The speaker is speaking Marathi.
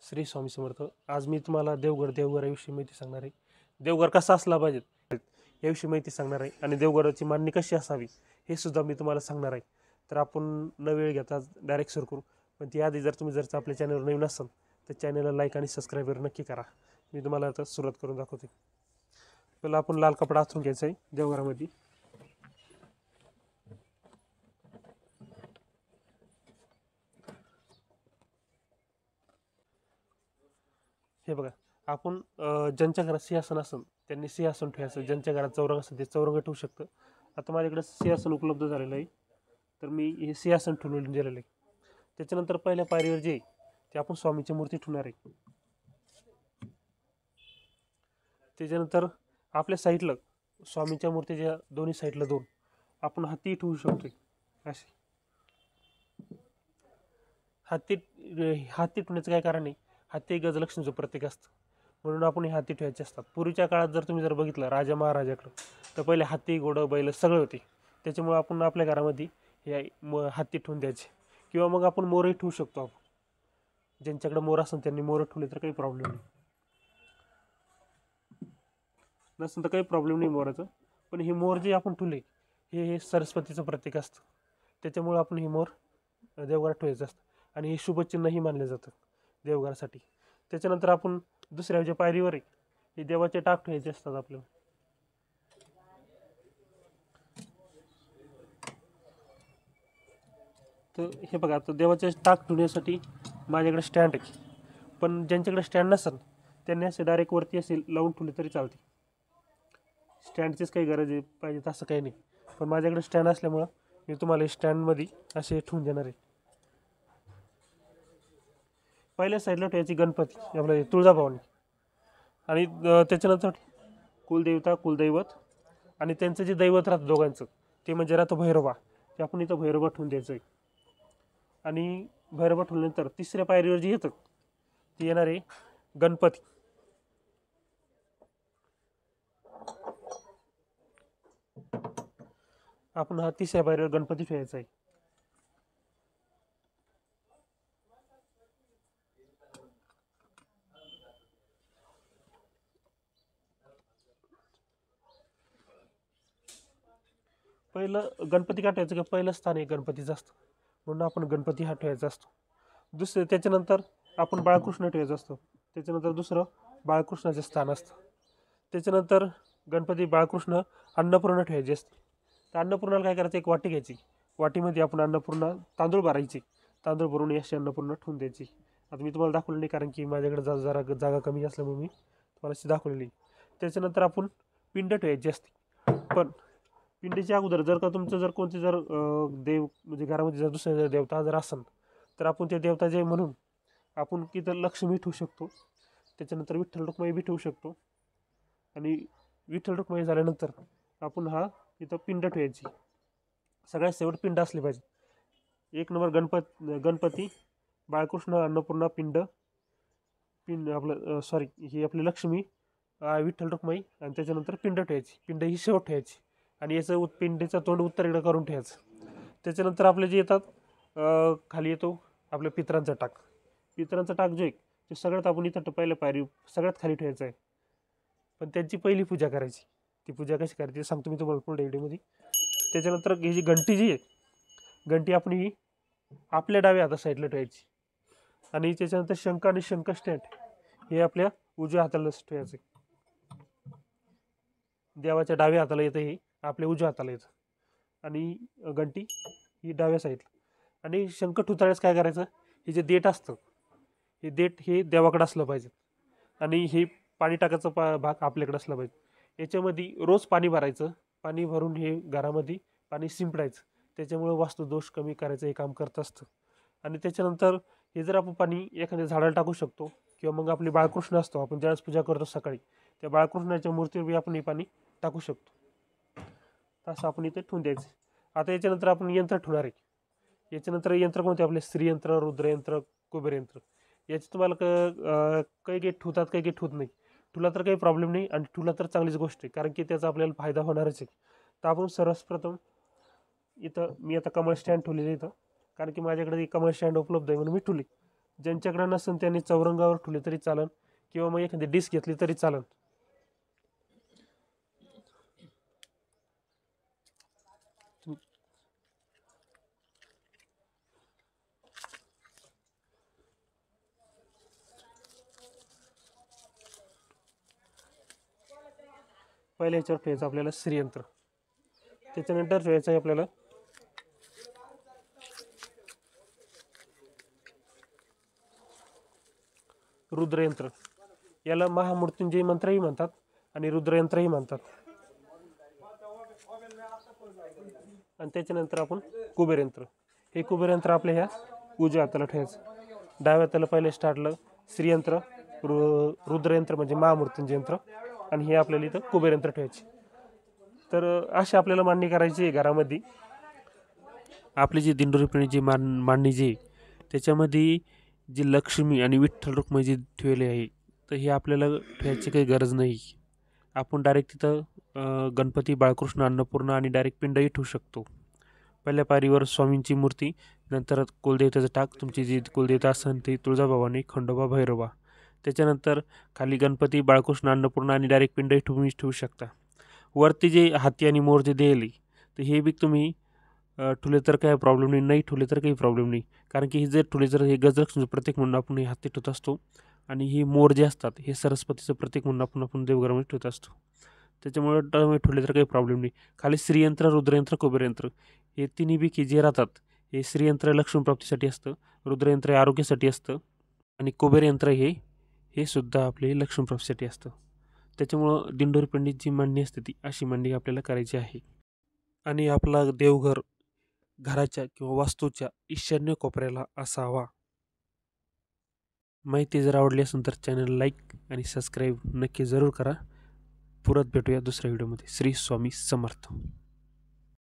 श्री स्वामी समर्थ. आज मी तुम्हाला देवघराविषयी माहिती सांगणार आहे. देवघर कसा असला पाहिजे याविषयी माहिती सांगणार आहे आणि देवघराची मांडणी कशी असावी हे सुद्धा मी तुम्हाला सांगणार आहे. तर आपण न वेळ घेता डायरेक्ट सुरू करू. पण त्याआधी जर तुम्ही आपल्या चॅनलवर नवीन असाल तर चॅनलला लाईक आणि सबस्क्राईबर नक्की करा. मी तुम्हाला आता सुरुवात करून दाखवते. पहिला आपण लाल कपडा आथरून घ्यायचा आहे देवघरामध्ये. हे बघा, आपण ज्यांच्या घरात सिंहासन असेल त्यांनी सिंहासन ठेवायचं. ज्यांच्या घरात चौरंग असेल ते चौरंग ठेवू शकतं. आता माझ्याकडे सिंहासन उपलब्ध झालेलं आहे तर मी हे सिंहासन ठेवून दिलेलं आहे. त्याच्यानंतर पहिल्या पायरीवर जे ते आपण स्वामीची मूर्ती ठेवणार आहे. त्याच्यानंतर आपल्या साईडला स्वामीच्या मूर्तीच्या दोन्ही साईडला दोन आपण हत्ती ठेवू शकतो. असे हत्ती ठेवण्याचं काय कारण आहे, हत्ती गजलक्ष्मीचं प्रतीक असतं म्हणून आपण हे हत्ती ठेवायचे असतात. पूर्वीच्या काळात जर तुम्ही बघितलं राजा महाराजाकडं तर पहिले हत्ती घोडं बैल सगळे होते. त्याच्यामुळे आपण आपल्या घरामध्ये हे हत्ती ठेवून द्यायचे. किंवा मग आपण मोरही ठेवू शकतो. आपण ज्यांच्याकडे मोर असेल त्यांनी मोर ठेवले तर काही प्रॉब्लेम नाही, नसेल तर काही प्रॉब्लेम नाही मोराचं. पण हे मोर जे आपण ठेवले हे सरस्वतीचं प्रतीक असतं. त्याच्यामुळे आपण हे मोर देवघरात ठेवायचं असतं आणि हे शुभचिन्हही मानलं जातं देवघरासाठी. त्याच्यानंतर आपण दुसऱ्या ज्या पायरीवर आहे हे देवाचे टाक ठेवायचे असतात आपल्याला. तर हे बघा, आता देवाचे टाक ठेवण्यासाठी माझ्याकडे स्टँड आहे. पण ज्यांच्याकडे स्टँड नसेल त्यांनी असे डायरेक्ट वरती असे लावून ठेवले तरी चालते. स्टँडचीच काही गरज आहे पाहिजे असं काही नाही. पण माझ्याकडे स्टँड असल्यामुळं मी तुम्हाला स्टँडमध्ये असे ठेवून देणार आहे. पहिल्या साईडला ठेवायची गणपती आपलं तुळजाभवानी आणि त्याच्यानंतर कुलदेवता कुलदैवत आणि त्यांचं जे दैवत राहतं दोघांचं ते म्हणजे राहतं भैरवा. ते आपण इथं भैरवा ठेवून द्यायचं आहे. आणि भैरवा ठेवल्यानंतर तिसऱ्या पायरीवर जे येतं ते येणार आहे गणपती. आपण हा तिसऱ्या पायरीवर गणपती ठेवायचा आहे. पहिलं गणपती का ठेवायचं की पहिलं स्थान आहे गणपतीचं असतं म्हणून आपण गणपती हा ठेवायचा असतो. दुसरं त्याच्यानंतर आपण बाळकृष्ण ठेवायचं असतो. त्याच्यानंतर दुसरं बाळकृष्णाचं स्थान असतं. त्याच्यानंतर गणपती बाळकृष्ण अन्नपूर्णा ठेवायची असते. तर अन्नपूर्णाला काय करायचं, एक वाटी घ्यायची. वाटीमध्ये आपण अन्नपूर्णा तांदूळ भरायचे. तांदूळ भरून अशी अन्नपूर्णा ठेवून द्यायची. आता मी तुम्हाला दाखवलं नाही कारण की माझ्याकडे जरा जागा कमी असल्यामुळे मी तुम्हाला अशी दाखवलेली. त्याच्यानंतर आपण पिंड ठेवायची असते. पण पिंडीच्या अगोदर जर का तुमचं जर कोणते जर देव म्हणजे घरामध्ये जर दुसऱ्या देवता जर असेल तर आपण ते देवता जे म्हणून आपण तिथं लक्ष्मी ठेवू शकतो. त्याच्यानंतर विठ्ठल रुक्माई बी ठेवू शकतो. आणि विठ्ठल रुक्माई झाल्यानंतर आपण हा इथं पिंड ठेवायची. सगळ्यात शेवट पिंड असली पाहिजे. एक नंबर गणपती बाळकृष्ण अन्नपूर्णा पिंड आपलं सॉरी ही आपली लक्ष्मी विठ्ठल रुक्माई आणि त्याच्यानंतर पिंड ठेवायची. पिंड ही शेवट ठेवायची आणि याचं पिंडीचं तोंड उत्तरेकडं करून ठेवायचं. त्याच्यानंतर आपले जे येतात खाली येतो आपल्या पितरांचा टाक. पितरांचा टाक जो आहे ते सगळ्यात आपण इथं पहिल्या पायरी सगळ्यात खाली ठेवायचं आहे. पण त्यांची पहिली पूजा करायची. ती पूजा कशी करायची ते सांगतो मी तुम्हाला पुढे व्हिडिओमध्ये. त्याच्यानंतर ही जी घंटी जी आहे घंटी आपण ही आपल्या डाव्या हाता साईडला ठेवायची. आणि त्याच्यानंतर शंख आणि शंख स्टँड हे आपल्या उजव्या हाताला ठेवायचं. देवाच्या डाव्या हाताला येतं हे आपल्या उजव्या हाताला येतं. आणि घंटी ही डाव्या साईडला. आणि शंख ठुताळ्यास काय करायचं, हे जे देठ असतं हे देठ हे देवाकडे असलं पाहिजे. आणि हे पाणी टाकायचं भाग आपल्याकडे असला पाहिजे. याच्यामध्ये रोज पाणी भरायचं. पाणी भरून हे घरामध्ये पाणी शिंपडायचं. त्याच्यामुळे वास्तुदोष कमी करायचं हे काम करत असतं. आणि त्याच्यानंतर हे जर आपण पाणी एखाद्या झाडाला टाकू शकतो किंवा मग आपली बाळकृष्ण असतो आपण ज्यावेळेस पूजा करतो सकाळी त्या बाळकृष्णाच्या मूर्तीवर बी आपण हे पाणी टाकू शकतो. तसं आपण इथे ठेवून द्यायचं. आता याच्यानंतर आपण यंत्र ठेवणार आहे. याच्यानंतर यंत्र कोणते आपले श्रीयंत्र रुद्रयंत्र कुबेरयंत्र. याचे तुम्हाला काही काही ठेवतात काही काही ठेवत नाही. तुला तर काही प्रॉब्लेम नाही आणि तुला तर चांगलीच गोष्ट आहे कारण की त्याचा आपल्याला फायदा होणारच आहे. तर आपण सर्वप्रथम इथं मी आता कमळ स्टँड ठेवलेलं इथं कारण की माझ्याकडे कमळ स्टँड उपलब्ध आहे म्हणून मी ठेवली. ज्यांच्याकडे नसेल त्यांनी चौरंगावर ठेवले तरी चालन, किंवा मग एखादी डिस्क घेतली तरी चालन. पहिल्या ह्याच्यावर ठेवायचं आपल्याला श्रीयंत्र. त्याच्यानंतर ठेवायचं आहे आपल्याला रुद्रयंत्र. याला महामृत्युंजय मंत्रही म्हणतात आणि रुद्रयंत्रही म्हणतात. आणि त्याच्यानंतर आपण कुबेरयंत्र. हे कुबेरयंत्र आपल्या ह्या उजव्या हाताला ठेवायचं. डाव्या हाताला पहिले स्टार्टला श्रीयंत्र, रुद्रयंत्र म्हणजे महामृत्युंजय यंत्र, आणि हे आपल्याला इथं कुबेरयंत्र ठेवायचे. तर अशी आपल्याला मांडणी करायची आहे घरामध्ये. आपली जी दिंडोरी जी मांडणी जी त्याच्यामध्ये जी लक्ष्मी आणि विठ्ठल रुक्मिणी जी ठेवली आहे, तर हे आपल्याला ठेवायची काही गरज नाही. आपण डायरेक्ट तिथं गणपती, बाळकृष्ण, अन्नपूर्णा आणि डायरेक्ट पिंडही ठेवू शकतो. पहिल्या पायरीवर स्वामींची मूर्ती, नंतर कुलदेवतेचं टाक. तुमची जी कुलदेवता असेल ती तुळजाभवानी, खंडोबा, भैरवा. त्याच्यानंतर खाली गणपती, बाळकृष्ण, अन्नपूर्णा आणि डायरेक्ट पिंडही तुम्ही ठेवू शकता. वरती जे हाती आणि मोर जे दिली, तर हे बी तुम्ही ठुले तर काही प्रॉब्लेम नाही, नाही ठुले तर काही प्रॉब्लेम नाही. कारण की हे जर ठुले तर हे गजलक्ष्मीचं प्रतीक म्हणून आपण हे हाती ठेवत असतो, आणि ही मोर जे असतात हे सरस्वतीचं प्रतीक म्हणून आपण देवघरामध्ये ठेवत असतो. त्याच्यामुळे ठेवले तर काही प्रॉब्लेम नाही. खाली श्रीयंत्र, रुद्रयंत्र, कुबेरयंत्र हे तिन्हीपैकी जे राहतात, हे श्रीयंत्र लक्ष्मीप्राप्तीसाठी असतं, रुद्रयंत्र हे आरोग्यासाठी असतं, आणि कुबेरयंत्र हे सुद्धा आपले लक्ष्मीप्राप्तीसाठी असतं. त्याच्यामुळं दिंडोरी पंडित जी मांडणी असते ती अशी मांडणी आपल्याला करायची आहे. आणि आपला देवघर घराच्या किंवा वास्तूच्या ईशान्य कोपऱ्याला असावा. माहिती जर आवडली असेल तर चॅनल लाईक आणि सबस्क्राईब नक्की जरूर करा. परत भेटूया दुसऱ्या व्हिडिओमध्ये. श्री स्वामी समर्थ.